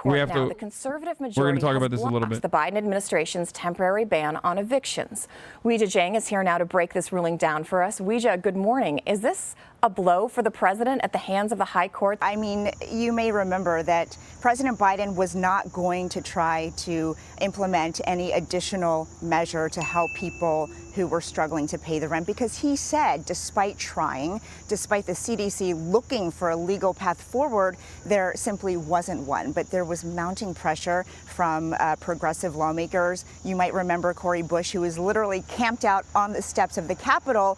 court now. The conservative majority talk about has this a little blocked bit. the Biden administration's temporary ban on evictions. Weijia Jiang is here now to break this ruling down for us. Weijia, good morning. Is this a blow for the president at the hands of the high court? I mean, you may remember that President Biden was not going to try to implement any additional measure to help people who were struggling to pay the rent, because he said, despite trying, despite the CDC looking for a legal path forward, there simply wasn't one. But there was mounting pressure from progressive lawmakers. You might remember Cori Bush, who was literally camped out on the steps of the Capitol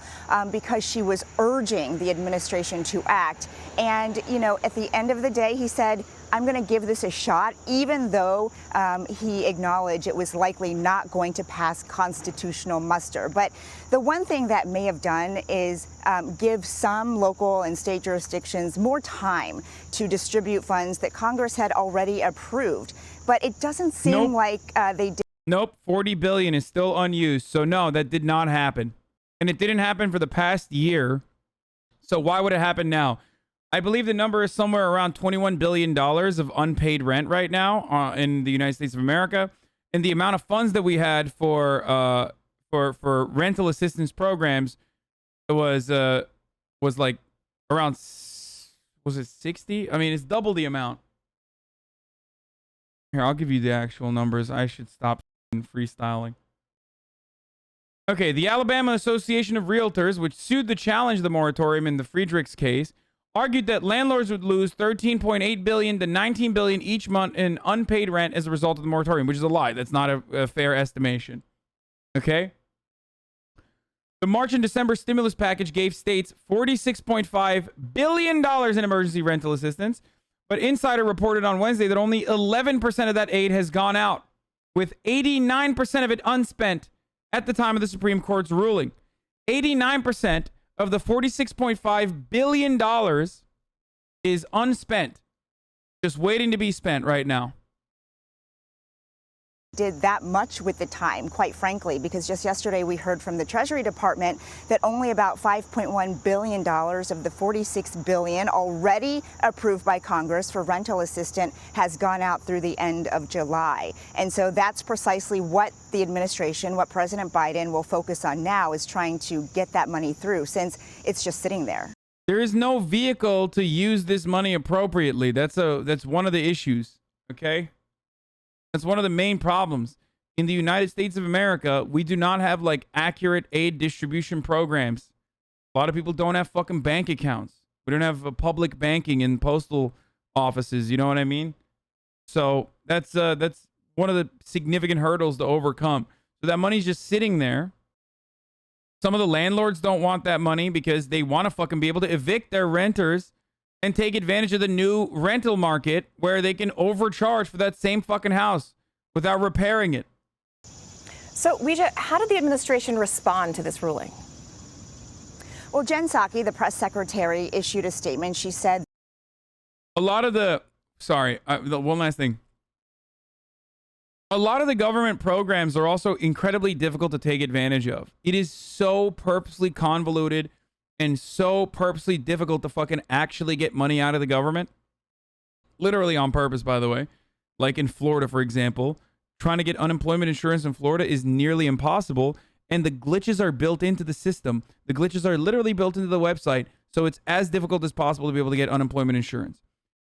because she was urging the administration to act. And, you know, at the end of the day, he said, I'm going to give this a shot, even though he acknowledged it was likely not going to pass constitutional muster. But the one thing that may have done is give some local and state jurisdictions more time to distribute funds that Congress had already approved. But it doesn't seem like they did. Nope, 40 billion is still unused. So no, that did not happen. And it didn't happen for the past year. So why would it happen now? I believe the number is somewhere around $21 billion of unpaid rent right now in the United States of America. And the amount of funds that we had for rental assistance programs was like around, was it 60? I mean, it's double the amount. Here, I'll give you the actual numbers. I should stop freestyling. Okay, the Alabama Association of Realtors, which sued to challenge the moratorium in the Friedrichs case, argued that landlords would lose $13.8 billion to $19 billion each month in unpaid rent as a result of the moratorium, which is a lie. That's not a fair estimation. Okay? The March and December stimulus package gave states $46.5 billion in emergency rental assistance, but Insider reported on Wednesday that only 11% of that aid has gone out, with 89% of it unspent at the time of the Supreme Court's ruling. 89% of the $46.5 billion is unspent, just waiting to be spent right now. Did that much with the time, quite frankly, because just yesterday we heard from the Treasury Department that only about $5.1 billion of the $46 billion already approved by Congress for rental assistance has gone out through the end of July. And so that's precisely what the administration, what President Biden will focus on now, is trying to get that money through, since it's just sitting there. There is no vehicle to use this money appropriately. That's one of the issues, okay? That's one of the main problems. In the United States of America, we do not have like accurate aid distribution programs. A lot of people don't have fucking bank accounts. We don't have public banking in postal offices. You know what I mean? So that's one of the significant hurdles to overcome. So that money's just sitting there. Some of the landlords don't want that money because they want to fucking be able to evict their renters and take advantage of the new rental market where they can overcharge for that same fucking house without repairing it. So, Weijia, how did the administration respond to this ruling? Well, Jen Psaki, the press secretary, issued a statement. She said, a lot of the, one last thing. A lot of the government programs are also incredibly difficult to take advantage of. It is so purposely convoluted and so purposely difficult to fucking actually get money out of the government. Literally on purpose, by the way. Like in Florida, for example, trying to get unemployment insurance in Florida is nearly impossible. And the glitches are built into the system. The glitches are literally built into the website. So it's as difficult as possible to be able to get unemployment insurance.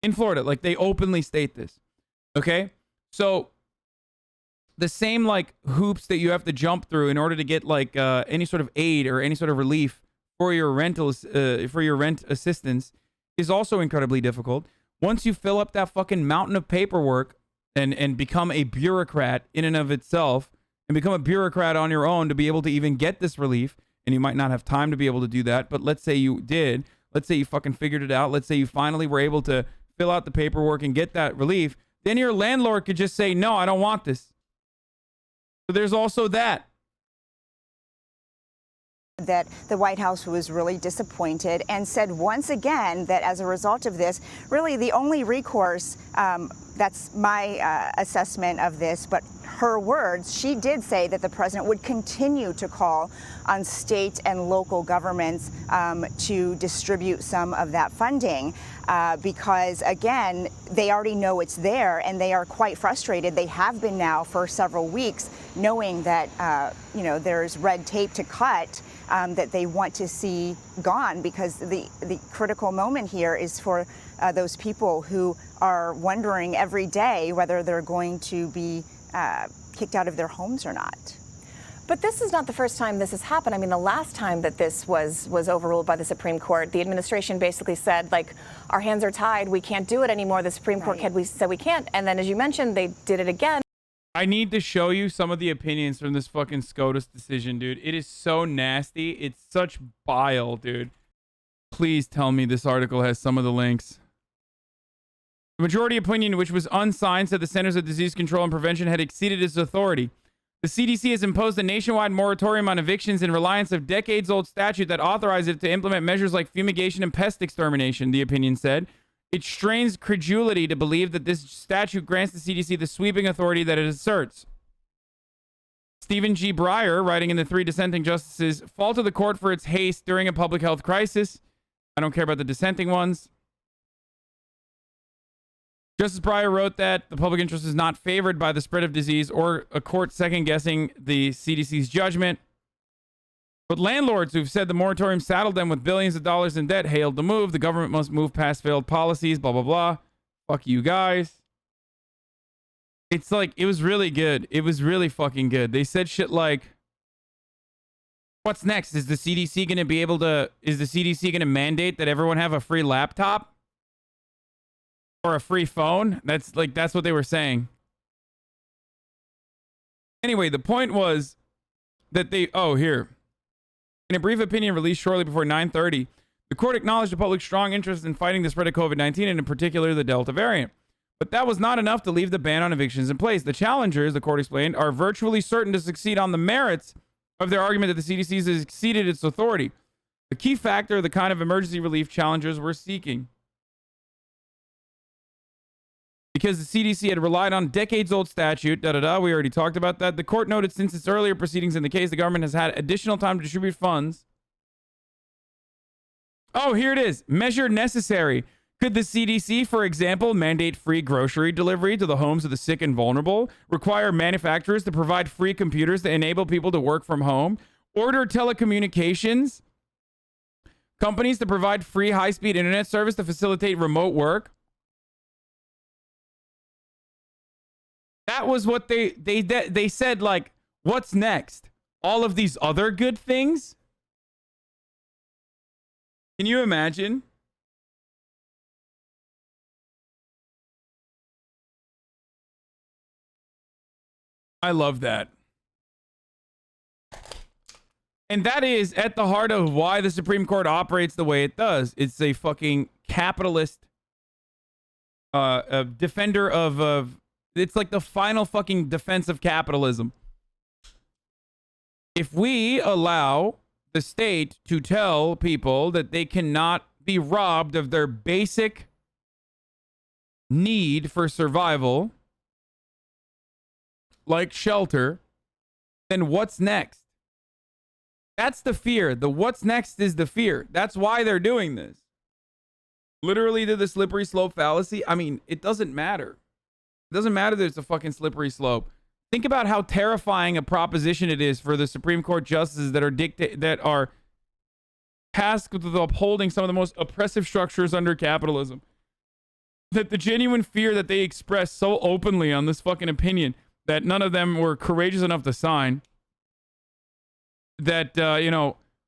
In Florida, like they openly state this. Okay? So the same like hoops that you have to jump through in order to get like any sort of aid or any sort of relief for your rent assistance is also incredibly difficult. Once you fill up that fucking mountain of paperwork and become a bureaucrat in and of itself, and become a bureaucrat on your own to be able to even get this relief, and you might not have time to be able to do that, but let's say you did, let's say you fucking figured it out, let's say you finally were able to fill out the paperwork and get that relief, then your landlord could just say, no, I don't want this. So there's also that. that the White House was really disappointed and said once again that as a result of this, really the only recourse, that's my assessment of this, but her words, she did say that the president would continue to call on state and local governments to distribute some of that funding because, again, they already know it's there and they are quite frustrated. They have been now for several weeks knowing that, there's red tape to cut that they want to see gone because the critical moment here is for those people who are wondering every day whether they're going to be kicked out of their homes or not. But this is not the first time this has happened. I mean, the last time that this was overruled by the Supreme Court, the administration basically said, like, our hands are tied. We can't do it anymore. The Supreme Court said we can't. And then, as you mentioned, they did it again. I need to show you some of the opinions from this fucking SCOTUS decision, dude. It is so nasty. It's such bile, dude. Please tell me this article has some of the links. The majority opinion, which was unsigned, said the Centers of Disease Control and Prevention had exceeded its authority. The CDC has imposed a nationwide moratorium on evictions in reliance of decades-old statute that authorized it to implement measures like fumigation and pest extermination, the opinion said. It strains credulity to believe that this statute grants the CDC the sweeping authority that it asserts. Stephen G. Breyer, writing in the three dissenting justices, faulted the court for its haste during a public health crisis. I don't care about the dissenting ones. Justice Breyer wrote that the public interest is not favored by the spread of disease or a court second-guessing the CDC's judgment. But landlords who've said the moratorium saddled them with billions of dollars in debt hailed the move. The government must move past failed policies, blah, blah, blah. Fuck you guys. It's like, it was really good. It was really fucking good. They said shit like, what's next? Is the CDC going to mandate that everyone have a free laptop? Or a free phone? That's what they were saying. Anyway, the point was that here. In a brief opinion released shortly before 9:30, the court acknowledged the public's strong interest in fighting the spread of COVID-19 and in particular the Delta variant. But that was not enough to leave the ban on evictions in place. The challengers, the court explained, are virtually certain to succeed on the merits of their argument that the CDC has exceeded its authority. The key factor, the kind of emergency relief challengers were seeking. Because the CDC had relied on decades-old statute, we already talked about that. The court noted since its earlier proceedings in the case, the government has had additional time to distribute funds. Oh, here it is. Measure necessary. Could the CDC, for example, mandate free grocery delivery to the homes of the sick and vulnerable, require manufacturers to provide free computers to enable people to work from home, order telecommunications companies to provide free high-speed internet service to facilitate remote work? That was what they said, like, what's next? All of these other good things? Can you imagine? I love that. And that is at the heart of why the Supreme Court operates the way it does. It's a fucking capitalist defender of it's like the final fucking defense of capitalism. If we allow the state to tell people that they cannot be robbed of their basic need for survival, like shelter, then what's next? That's the fear. The what's next is the fear. That's why they're doing this. Literally to the slippery slope fallacy. I mean, it doesn't matter. It doesn't matter that it's a fucking slippery slope. Think about how terrifying a proposition it is for the Supreme Court justices that are tasked with upholding some of the most oppressive structures under capitalism. That the genuine fear that they express so openly on this fucking opinion that none of them were courageous enough to sign. That,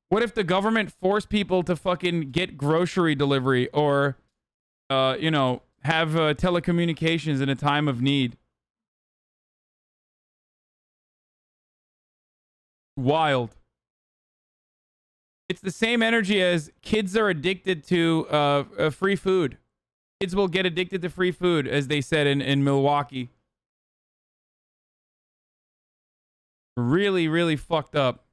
what if the government forced people to fucking get grocery delivery or, have telecommunications in a time of need? Wild. It's the same energy as kids are addicted to free food. Kids will get addicted to free food, as they said in Milwaukee. Really, really fucked up.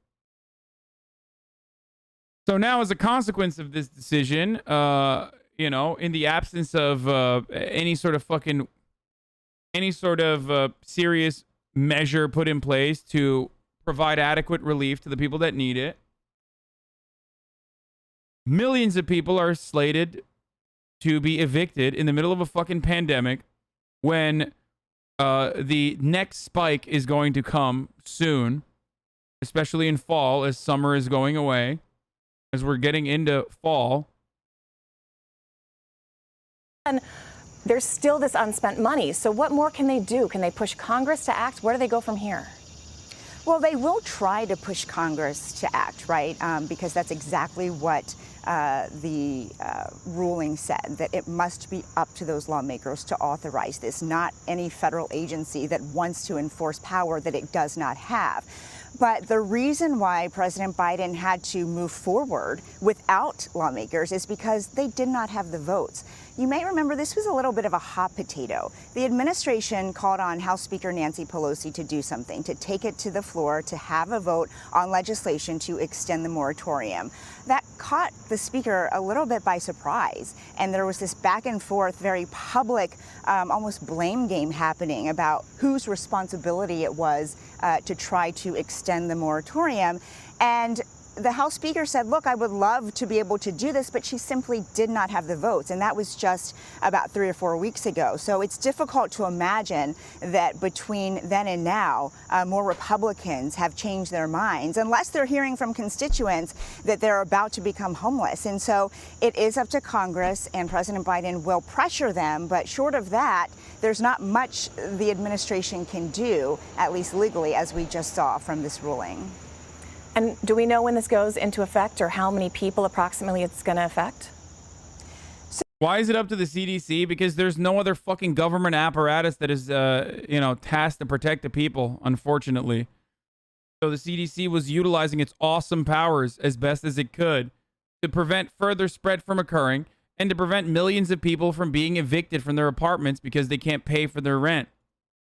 So now, as a consequence of this decision, you know, in the absence of any sort of serious measure put in place to provide adequate relief to the people that need it, millions of people are slated to be evicted in the middle of a fucking pandemic when the next spike is going to come soon, especially in fall as summer is going away, as we're getting into fall. And there's still this unspent money. So what more can they do? Can they push Congress to act? Where do they go from here? Well, they will try to push Congress to act, right? Because that's exactly what the ruling said, that it must be up to those lawmakers to authorize this, not any federal agency that wants to enforce power that it does not have. But the reason why President Biden had to move forward without lawmakers is because they did not have the votes. You may remember this was a little bit of a hot potato. The administration called on House Speaker Nancy Pelosi to do something, to take it to the floor, to have a vote on legislation to extend the moratorium. That caught the speaker a little bit by surprise. And there was this back and forth, very public, almost blame game happening about whose responsibility it was to try to extend the moratorium. And the House Speaker said, look, I would love to be able to do this, but she simply did not have the votes. And that was just about 3 or 4 weeks ago. So it's difficult to imagine that between then and now, more Republicans have changed their minds, unless they're hearing from constituents that they're about to become homeless. And so it is up to Congress, and President Biden will pressure them. But short of that, there's not much the administration can do, at least legally, as we just saw from this ruling. And do we know when this goes into effect or how many people approximately it's going to affect? Why is it up to the CDC? Because there's no other fucking government apparatus that is, you know, tasked to protect the people, unfortunately. So the CDC was utilizing its awesome powers as best as it could to prevent further spread from occurring and to prevent millions of people from being evicted from their apartments because they can't pay for their rent.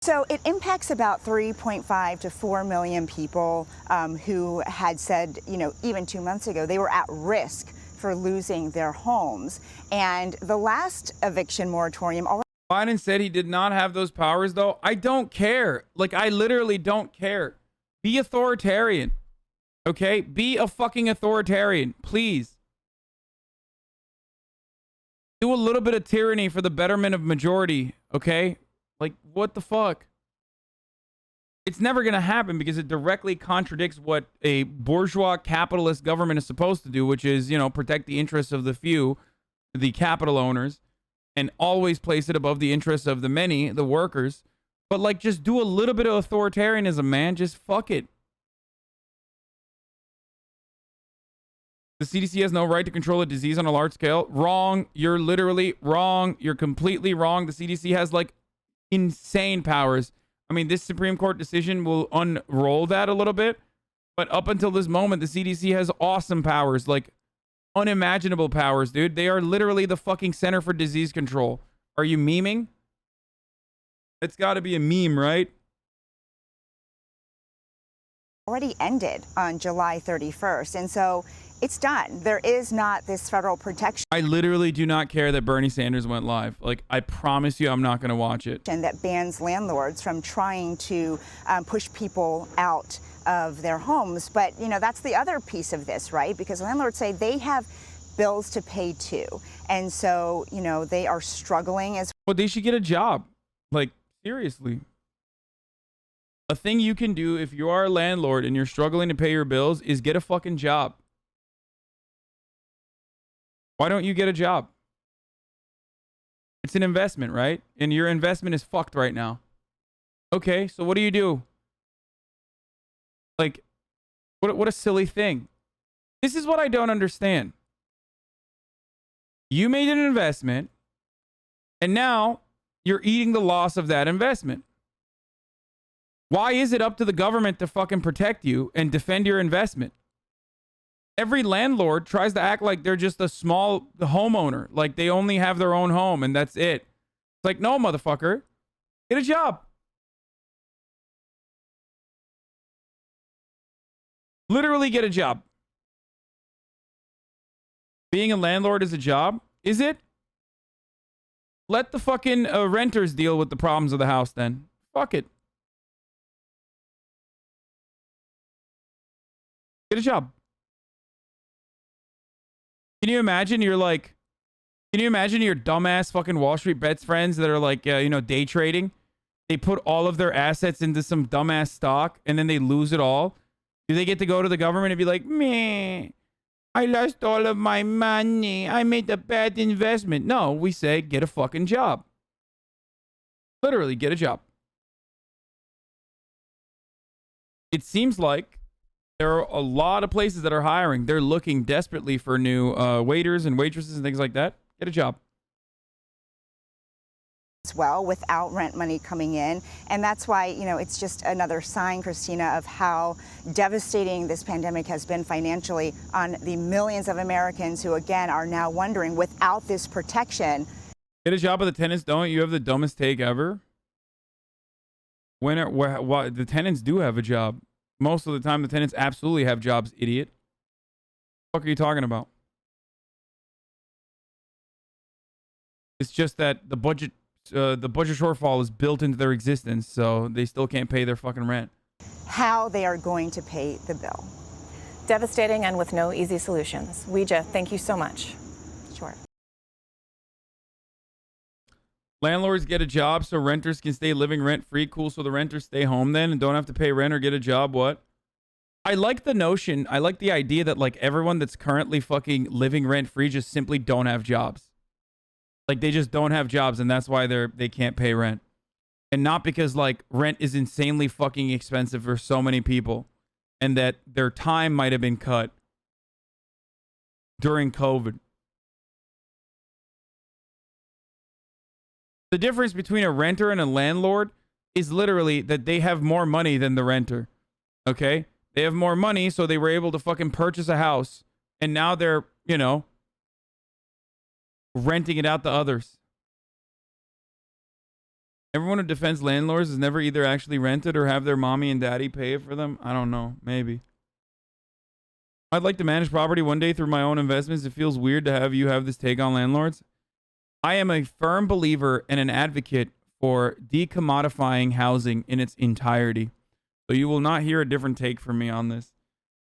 So it impacts about 3.5 to 4 million people who had said, you know, even 2 months ago, they were at risk for losing their homes. And the last eviction moratorium already. Biden said he did not have those powers, though. I don't care. Like, I literally don't care. Be authoritarian. Okay? Be a fucking authoritarian, please. Do a little bit of tyranny for the betterment of majority, okay? Like, what the fuck? It's never going to happen because it directly contradicts what a bourgeois capitalist government is supposed to do, which is, you know, protect the interests of the few, the capital owners, and always place it above the interests of the many, the workers. But, like, just do a little bit of authoritarianism, man. Just fuck it. The CDC has no right to control a disease on a large scale. Wrong. You're literally wrong. You're completely wrong. The CDC has, like, insane powers. I mean, this Supreme Court decision will unroll that a little bit, but up until this moment, the CDC has awesome powers, like unimaginable powers, dude. They are literally the fucking Center for Disease Control. Are you memeing? It's got to be a meme, right? Already ended on July 31st. And so it's done. There is not this federal protection. I literally do not care that Bernie Sanders went live. Like, I promise you I'm not going to watch it. And that bans landlords from trying to push people out of their homes. But, you know, that's the other piece of this, right? Because landlords say they have bills to pay too. And so, you know, they are struggling as well. They should get a job. Like, seriously. A thing you can do if you are a landlord and you're struggling to pay your bills is get a fucking job. Why don't you get a job? It's an investment, right? And your investment is fucked right now. Okay, so what do? Like, what a silly thing. This is what I don't understand. You made an investment, and now you're eating the loss of that investment. Why is it up to the government to fucking protect you and defend your investment? Every landlord tries to act like they're just a small homeowner, like they only have their own home and that's it. It's like, no, motherfucker, get a job. Literally get a job. Being a landlord is a job? Is it? Let the fucking renters deal with the problems of the house then. Fuck it. Get a job. Can you imagine your dumbass fucking Wall Street Bets friends that are like, day trading? They put all of their assets into some dumbass stock and then they lose it all. Do they get to go to the government and be like, meh, I lost all of my money. I made a bad investment. No, we say, get a fucking job. Literally, get a job. It seems like there are a lot of places that are hiring. They're looking desperately for new waiters and waitresses and things like that. Get a job. As well, without rent money coming in. And that's why, it's just another sign, Christina, of how devastating this pandemic has been financially on the millions of Americans who, again, are now wondering, without this protection. Get a job at the Tenants, don't you have the dumbest take ever? The Tenants do have a job. Most of the time, the Tenants absolutely have jobs, idiot. What the fuck are you talking about? It's just that the budget shortfall is built into their existence, so they still can't pay their fucking rent. How they are going to pay the bill. Devastating and with no easy solutions. Ouija, thank you so much. Sure. Landlords get a job so renters can stay living rent-free. Cool, so the renters stay home then and don't have to pay rent or get a job. What? I like the notion. I like the idea that like everyone that's currently fucking living rent-free just simply don't have jobs. Like they just don't have jobs and that's why they can't pay rent. And not because like rent is insanely fucking expensive for so many people and that their time might have been cut during COVID. The difference between a renter and a landlord is literally that they have more money than the renter. Okay? They have more money, so they were able to fucking purchase a house. And now they're, renting it out to others. Everyone who defends landlords has never either actually rented or have their mommy and daddy pay it for them. I don't know. Maybe. I'd like to manage property one day through my own investments. It feels weird to have you have this take on landlords. I am a firm believer and an advocate for decommodifying housing in its entirety. So you will not hear a different take from me on this.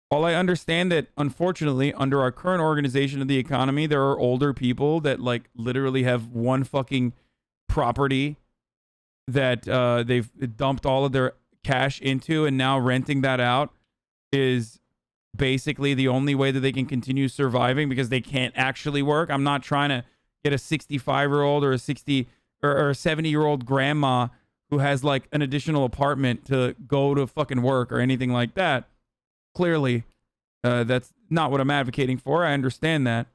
While I understand that, unfortunately, under our current organization of the economy, there are older people that like literally have one fucking property that they've dumped all of their cash into, and now renting that out is basically the only way that they can continue surviving because they can't actually work. I'm not trying to get a 65-year-old or a 60 or a 70-year-old grandma who has like an additional apartment to go to fucking work or anything like that. Clearly, that's not what I'm advocating for. I understand that.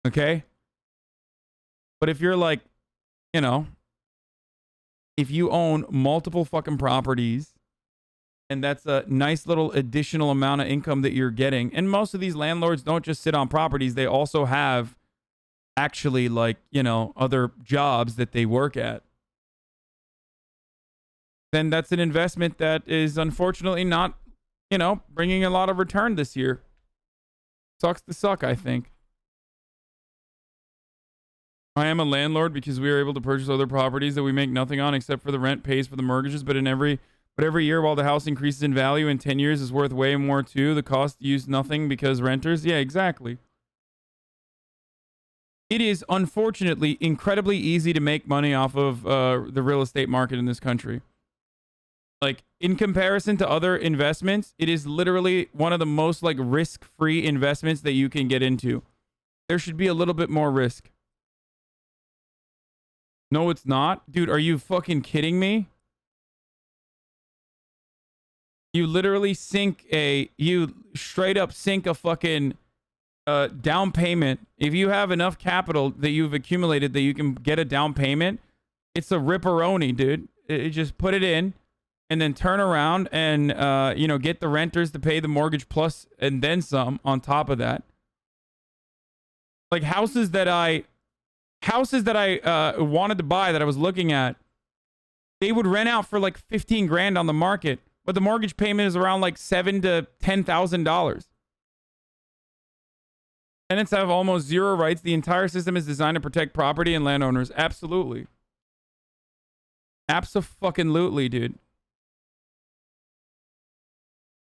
Okay? But if you're like, if you own multiple fucking properties and that's a nice little additional amount of income that you're getting, and most of these landlords don't just sit on properties, they also have actually like, other jobs that they work at. Then that's an investment that is unfortunately not, bringing a lot of return this year. Sucks to suck, I think. I am a landlord because we are able to purchase other properties that we make nothing on except for the rent pays for the mortgages, but every year while the house increases in value in 10 years is worth way more too. The cost use nothing because renters. Yeah, exactly. It is unfortunately incredibly easy to make money off of the real estate market in this country. Like in comparison to other investments, it is literally one of the most like risk-free investments that you can get into. There should be a little bit more risk. No, it's not. Dude, are you fucking kidding me? You literally you straight up sink a fucking down payment. If you have enough capital that you've accumulated that you can get a down payment, it's a ripperoni, dude. It just put it in and then turn around and, get the renters to pay the mortgage plus and then some on top of that. Like houses that I wanted to buy that I was looking at, they would rent out for like 15 grand on the market, but the mortgage payment is around like $7,000 to $10,000. Tenants have almost zero rights. The entire system is designed to protect property and landowners. Absolutely. Abso-fucking-lutely, dude.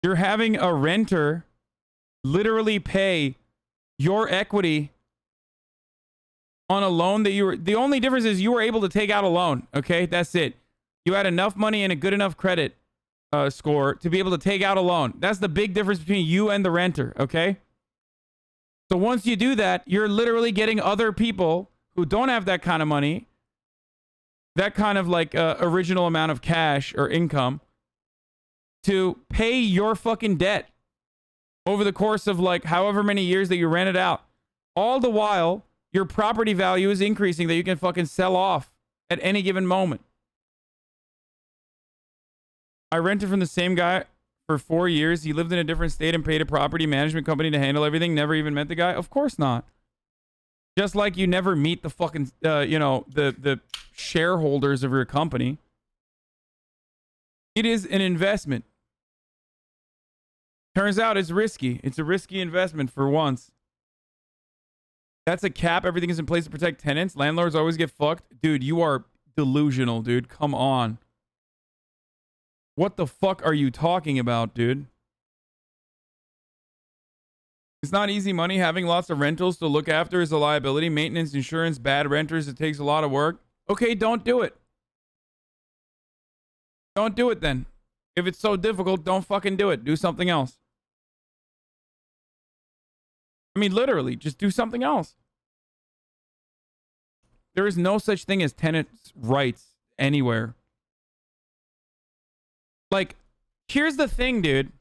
You're having a renter literally pay your equity on a loan that you were... The only difference is you were able to take out a loan, okay? That's it. You had enough money and a good enough credit score to be able to take out a loan. That's the big difference between you and the renter, okay? So once you do that, you're literally getting other people who don't have that kind of money, that kind of like original amount of cash or income to pay your fucking debt over the course of like however many years that you rent it out. All the while, your property value is increasing that you can fucking sell off at any given moment. I rented from the same guy for 4 years. He lived in a different state and paid a property management company to handle everything. Never even met the guy. Of course not. Just like you never meet the fucking, the shareholders of your company. It is an investment. Turns out it's risky. It's a risky investment for once. That's a cap. Everything is in place to protect tenants. Landlords always get fucked. Dude, you are delusional, dude. Come on. What the fuck are you talking about, dude? It's not easy money. Having lots of rentals to look after is a liability. Maintenance, insurance, bad renters. It takes a lot of work. Okay, don't do it. Don't do it then. If it's so difficult, don't fucking do it. Do something else. I mean, literally, just do something else. There is no such thing as tenants' rights anywhere. Like, here's the thing, dude.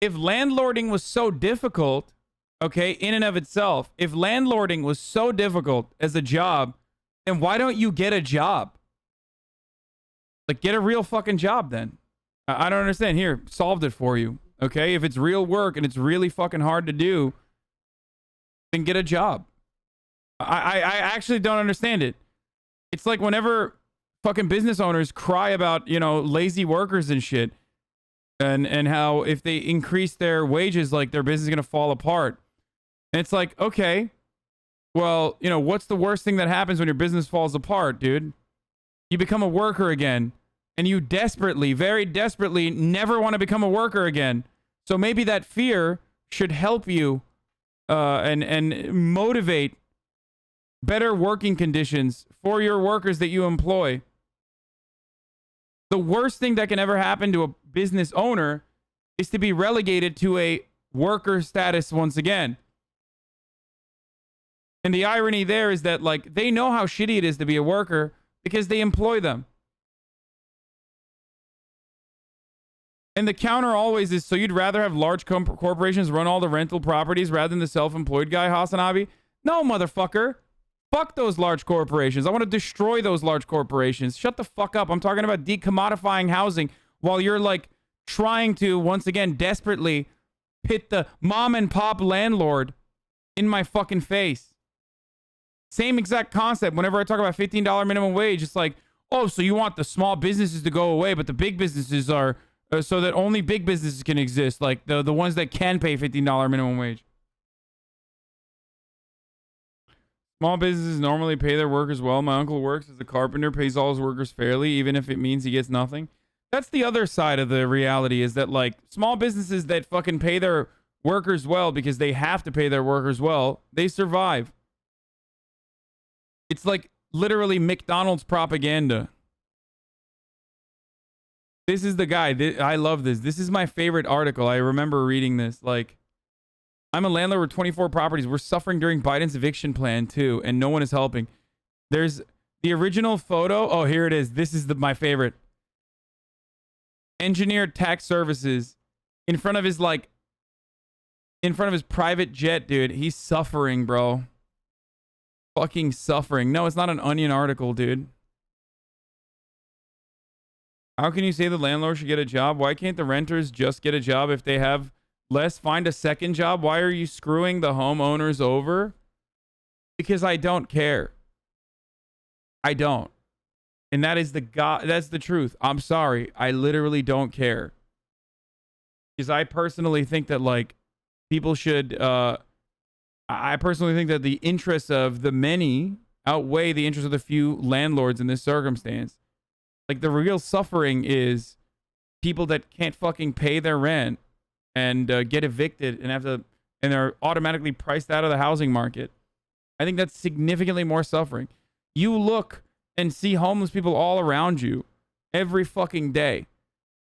If landlording was so difficult, okay, in and of itself, if landlording was so difficult as a job, then why don't you get a job? Like, get a real fucking job then. I don't understand. Here, solved it for you, okay? If it's real work and it's really fucking hard to do, then get a job. I actually don't understand it. It's like whenever fucking business owners cry about, you know, lazy workers and shit, and how if they increase their wages, like their business is gonna fall apart. And it's like, okay, well, you know, what's the worst thing that happens when your business falls apart, dude? You become a worker again, and you desperately, very desperately, never want to become a worker again. So maybe that fear should help you and motivate better working conditions for your workers that you employ. The worst thing that can ever happen to a business owner is to be relegated to a worker status once again. And the irony there is that, like, they know how shitty it is to be a worker because they employ them. And the counter always is, so you'd rather have large corporations run all the rental properties rather than the self-employed guy, HasanAbi? No, motherfucker. Fuck those large corporations. I want to destroy those large corporations. Shut the fuck up. I'm talking about decommodifying housing while you're like trying to, once again, desperately pit the mom and pop landlord in my fucking face. Same exact concept. Whenever I talk about $15 minimum wage, it's like, oh, so you want the small businesses to go away, but the big businesses are so that only big businesses can exist, like the ones that can pay $15 minimum wage. Small businesses normally pay their workers well. My uncle works as a carpenter, pays all his workers fairly, even if it means he gets nothing. That's the other side of the reality, is that like small businesses that fucking pay their workers well because they have to pay their workers well, they survive. It's like literally McDonald's propaganda. This is the guy. I love this. This is my favorite article. I remember reading this. Like, I'm a landlord with 24 properties. We're suffering during Biden's eviction plan too, and no one is helping. There's the original photo. Oh, here it is. This is my favorite. Engineered tax services in front of his private jet, dude. He's suffering, bro. Fucking suffering. No, it's not an Onion article, dude. How can you say the landlord should get a job? Why can't the renters just get a job if they have less? Find a second job. Why are you screwing the homeowners over? Because I don't care. I don't. And that is that's the truth. I'm sorry. I literally don't care. Because I personally think that like people should I personally think that the interests of the many outweigh the interests of the few landlords in this circumstance. Like, the real suffering is people that can't fucking pay their rent and get evicted and and they're automatically priced out of the housing market. I think that's significantly more suffering. You look and see homeless people all around you every fucking day.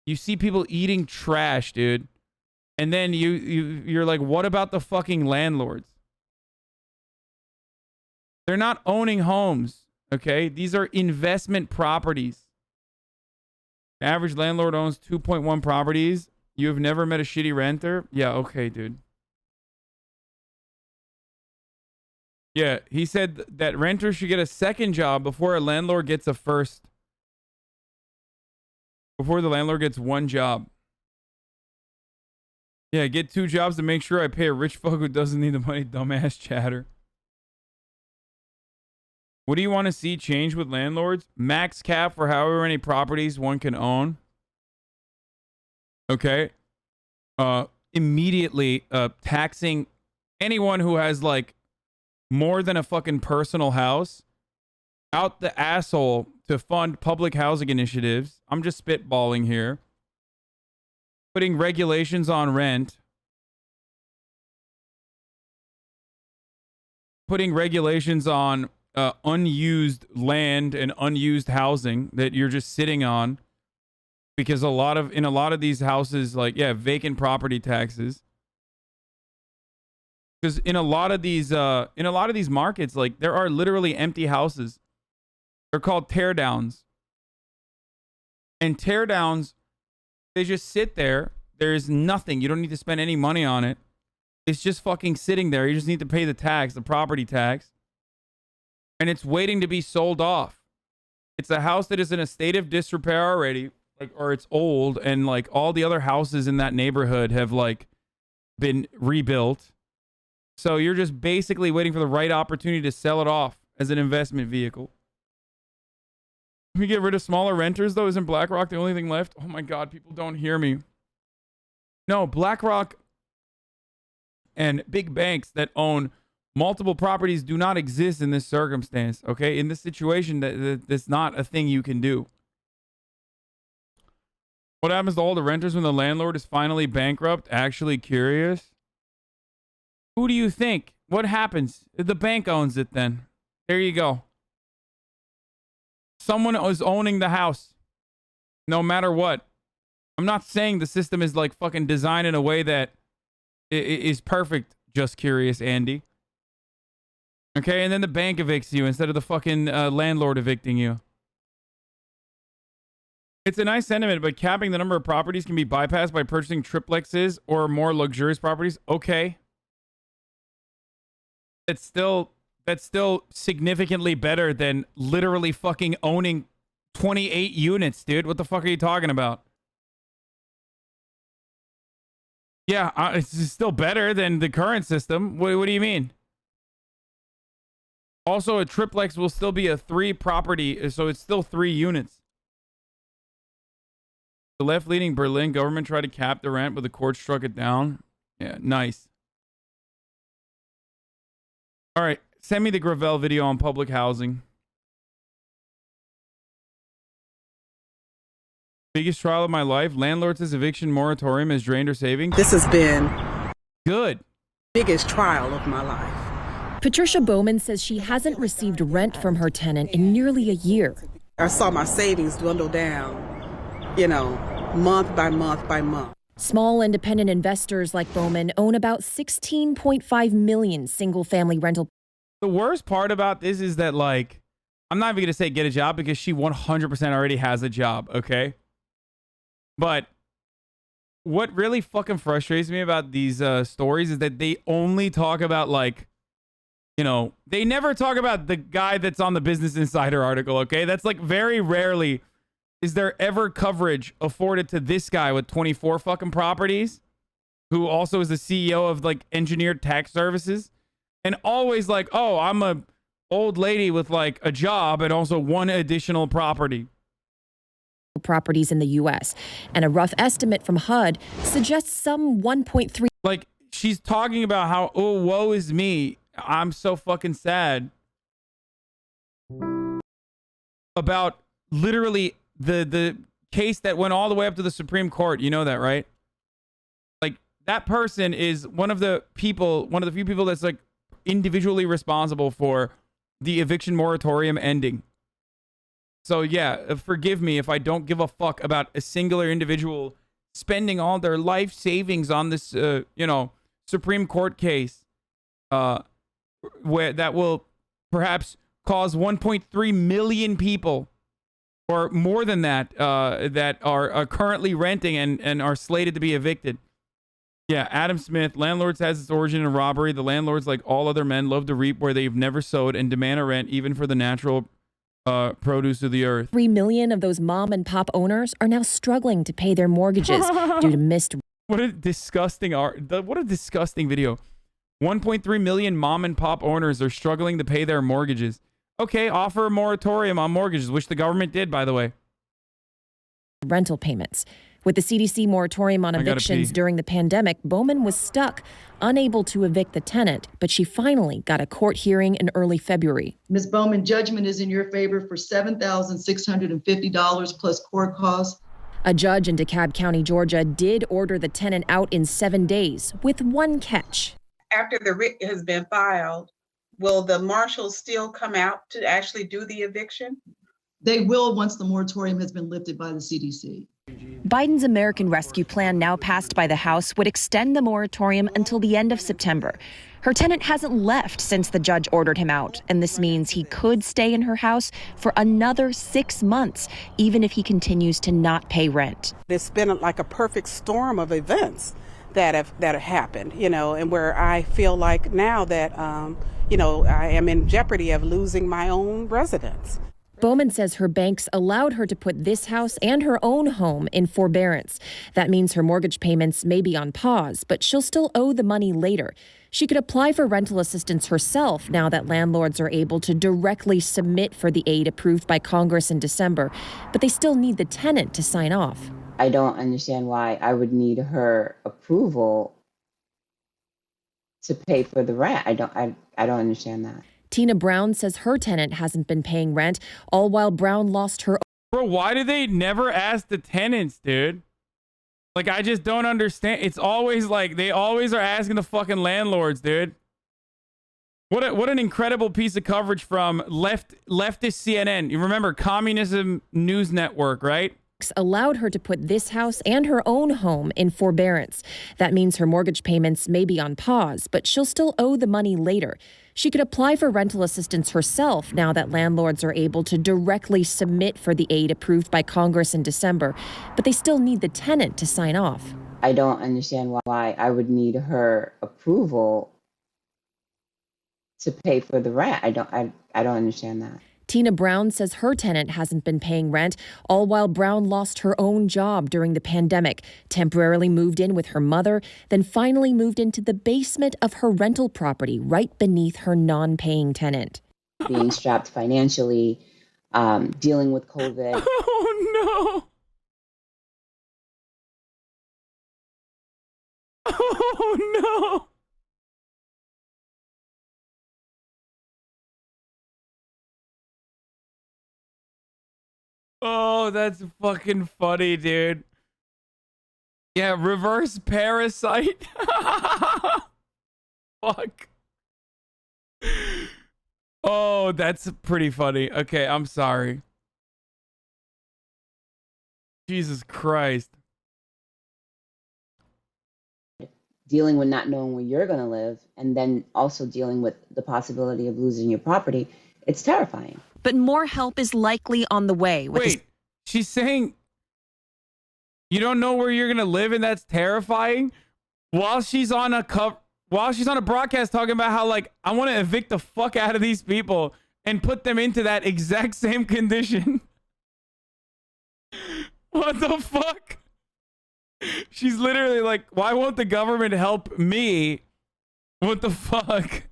You see people eating trash, dude. And then you're like, what about the fucking landlords? They're not owning homes, okay? These are investment properties. The average landlord owns 2.1 properties. You have never met a shitty renter? Yeah, okay, dude. Yeah, he said that renters should get a second job before a landlord gets a first. Before the landlord gets one job. Yeah, get 2 jobs to make sure I pay a rich fuck who doesn't need the money, dumbass chatter. What do you want to see change with landlords? Max cap for however many properties one can own. Okay. Immediately taxing anyone who has like more than a fucking personal house out the asshole to fund public housing initiatives. I'm just spitballing here. Putting regulations on rent. Putting regulations on unused land and unused housing that you're just sitting on, because in a lot of these houses, like, yeah, vacant property taxes. Because in a lot of these markets, like, there are literally empty houses. They're called teardowns. And teardowns, they just sit there. There's nothing. You don't need to spend any money on it. It's just fucking sitting there. You just need to pay the tax, the property tax. And it's waiting to be sold off. It's a house that is in a state of disrepair already, like, or it's old, and like all the other houses in that neighborhood have like been rebuilt. So you're just basically waiting for the right opportunity to sell it off as an investment vehicle. Can we get rid of smaller renters, though? Isn't BlackRock the only thing left? Oh my God, people don't hear me. No, BlackRock and big banks that own multiple properties do not exist in this circumstance, okay? In this situation, that's not a thing you can do. What happens to all the renters when the landlord is finally bankrupt? Actually curious. Who do you think? What happens? The bank owns it then. There you go. Someone is owning the house. No matter what. I'm not saying the system is like fucking designed in a way that is perfect. Just curious, Andy. Okay, and then the bank evicts you instead of the fucking landlord evicting you. It's a nice sentiment, but capping the number of properties can be bypassed by purchasing triplexes or more luxurious properties. Okay. That's still significantly better than literally fucking owning 28 units, dude. What the fuck are you talking about? Yeah, it's still better than the current system. What do you mean? Also, a triplex will still be a 3 property, so it's still 3 units. The left-leaning Berlin government tried to cap the rent, but the court struck it down. Yeah, nice. All right, send me the Gravel video on public housing. Biggest trial of my life. Landlords' eviction moratorium has drained her savings. This has been good. Biggest trial of my life. Patricia Bowman says she hasn't received rent from her tenant in nearly a year. I saw my savings dwindle down, month by month by month. Small independent investors like Bowman own about 16.5 million single-family rental. The worst part about this is that, like, I'm not even going to say get a job because she 100% already has a job, okay? But what really fucking frustrates me about these stories is that they only talk about, like, they never talk about the guy that's on the Business Insider article, okay? That's like very rarely is there ever coverage afforded to this guy with 24 fucking properties, who also is the CEO of like Engineered Tax Services, and always like, oh, I'm a old lady with like a job and also 1 additional property. Properties in the U.S. And a rough estimate from HUD suggests some 1.3. Like, she's talking about how, oh, woe is me. I'm so fucking sad about literally the case that went all the way up to the Supreme Court. You know that, right? Like, that person is one of the few people that's like individually responsible for the eviction moratorium ending. So yeah, forgive me if I don't give a fuck about a singular individual spending all their life savings on this, Supreme Court case, where that will perhaps cause 1.3 million people, or more than that, that are currently renting and are slated to be evicted. Yeah, Adam Smith, Landlords has its origin in robbery. The landlords, like all other men, love to reap where they've never sowed and demand a rent even for the natural produce of the earth. 3 million of those mom and pop owners are now struggling to pay their mortgages due to missed. What a disgusting what a disgusting video. 1.3 million mom and pop owners are struggling to pay their mortgages. Okay, offer a moratorium on mortgages, which the government did, by the way. Rental payments. With the CDC moratorium on evictions during the pandemic, Bowman was stuck, unable to evict the tenant, but she finally got a court hearing in early February. Ms. Bowman, judgment is in your favor for $7,650 plus court costs. A judge in DeKalb County, Georgia, did order the tenant out in 7 days, with one catch. After the writ has been filed, will the marshals still come out to actually do the eviction? They will once the moratorium has been lifted by the CDC. Biden's American Rescue Plan, now passed by the House, would extend the moratorium until the end of September. Her tenant hasn't left since the judge ordered him out, and this means he could stay in her house for another 6 months, even if he continues to not pay rent. It's been like a perfect storm of events that have happened, and where I feel like now that, I am in jeopardy of losing my own residence. Bowman says her banks allowed her to put this house and her own home in forbearance. That means her mortgage payments may be on pause, but she'll still owe the money later. She could apply for rental assistance herself now that landlords are able to directly submit for the aid approved by Congress in December, but they still need the tenant to sign off. I don't understand why I would need her approval to pay for the rent. I don't understand that. Tina Brown says her tenant hasn't been paying rent, all while Brown lost her. Bro, why do they never ask the tenants, dude? Like, I just don't understand. It's always like they always are asking the fucking landlords, dude. What an incredible piece of coverage from leftist CNN. You remember Communism News Network, right? Allowed her to put this house and her own home in forbearance. That means her mortgage payments may be on pause, but she'll still owe the money later. She could apply for rental assistance herself now that landlords are able to directly submit for the aid approved by Congress in December, but they still need the tenant to sign off. I don't understand why I would need her approval to pay for the rent. I don't understand that. Tina Brown says her tenant hasn't been paying rent, all while Brown lost her own job during the pandemic, temporarily moved in with her mother, then finally moved into the basement of her rental property right beneath her non-paying tenant. Being strapped financially, dealing with COVID. Oh, no. Oh, no. Oh, that's fucking funny, dude. Yeah, reverse parasite. Fuck. Oh, that's pretty funny. Okay, I'm sorry. Jesus Christ. Dealing with not knowing where you're going to live, and then also dealing with the possibility of losing your property. It's terrifying. But more help is likely on the way. Wait, she's saying you don't know where you're gonna live, and that's terrifying. While she's on a broadcast talking about how, like, I want to evict the fuck out of these people and put them into that exact same condition. What the fuck? She's literally like, why won't the government help me? What the fuck?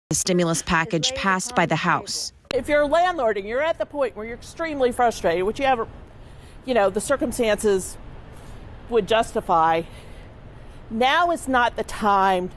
The stimulus package passed by the House. If you're a landlord and you're at the point where you're extremely frustrated, which you have, the circumstances would justify, now is not the time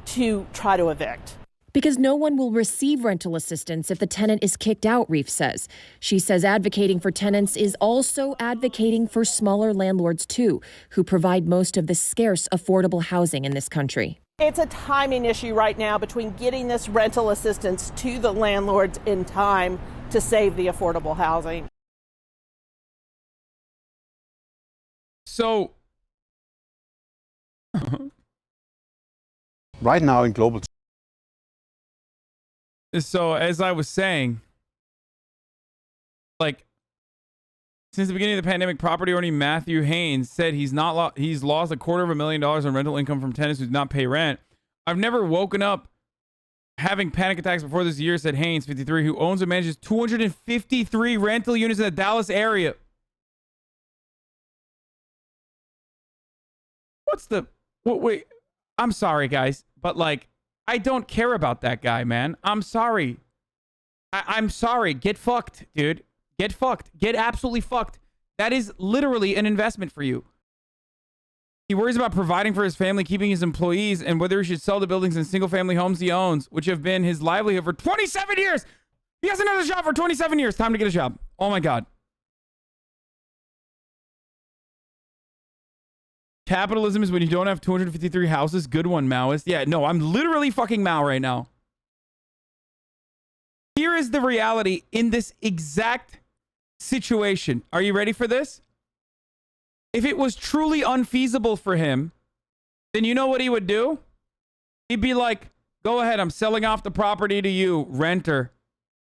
to try to evict. Because no one will receive rental assistance if the tenant is kicked out, Reef says. She says advocating for tenants is also advocating for smaller landlords too, who provide most of the scarce affordable housing in this country. It's a timing issue right now between getting this rental assistance to the landlords in time to save the affordable housing. So right now in global. So as I was saying, like, since the beginning of the pandemic, property owner Matthew Haynes said he's lost $250,000 in rental income from tenants who do not pay rent. I've never woken up having panic attacks before this year, said Haynes, 53, who owns and manages 253 rental units in the Dallas area. Wait, I'm sorry, guys, but like, I don't care about that guy, man. I'm sorry. I'm sorry. Get fucked, dude. Get fucked. Get absolutely fucked. That is literally an investment for you. He worries about providing for his family, keeping his employees, and whether he should sell the buildings and single-family homes he owns, which have been his livelihood for 27 years. He hasn't had a job for 27 years. Time to get a job. Oh, my God. Capitalism is when you don't have 253 houses. Good one, Maoist. Yeah, no, I'm literally fucking Mao right now. Here is the reality in this exact situation. Are you ready for this? If it was truly unfeasible for him, then you know what he would do? He'd be like, go ahead, I'm selling off the property to you, renter,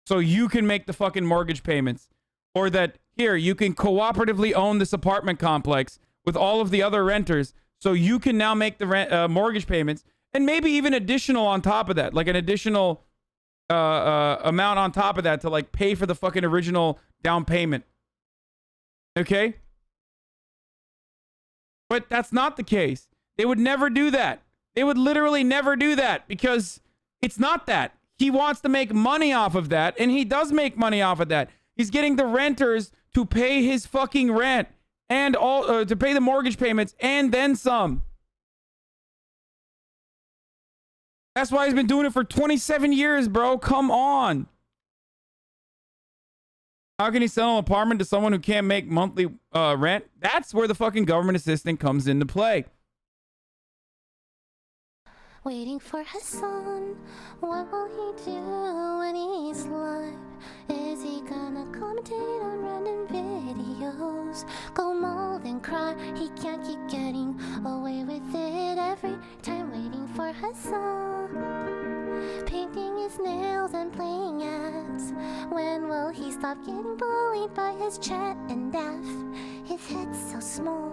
so you can make the fucking mortgage payments. Or that, here, you can cooperatively own this apartment complex with all of the other renters, so you can now make the mortgage payments, and maybe even additional on top of that, like an additional amount on top of that to like pay for the fucking original down payment. Okay? But that's not the case. They would never do that. They would literally never do that because it's not that. He wants to make money off of that, and he does make money off of that. He's getting the renters to pay his fucking rent and all to pay the mortgage payments and then some. That's why he's been doing it for 27 years, bro. Come on. How can he sell an apartment to someone who can't make monthly rent? That's where the fucking government assistant comes into play. Waiting for Hasan, what will he do when he's live? Is he gonna commentate on random videos? Go mold and cry, he can't keep getting away with it every time. Waiting for Hasan, painting his nails and playing ads. When will he stop getting bullied by his chat and daff? His head's so small.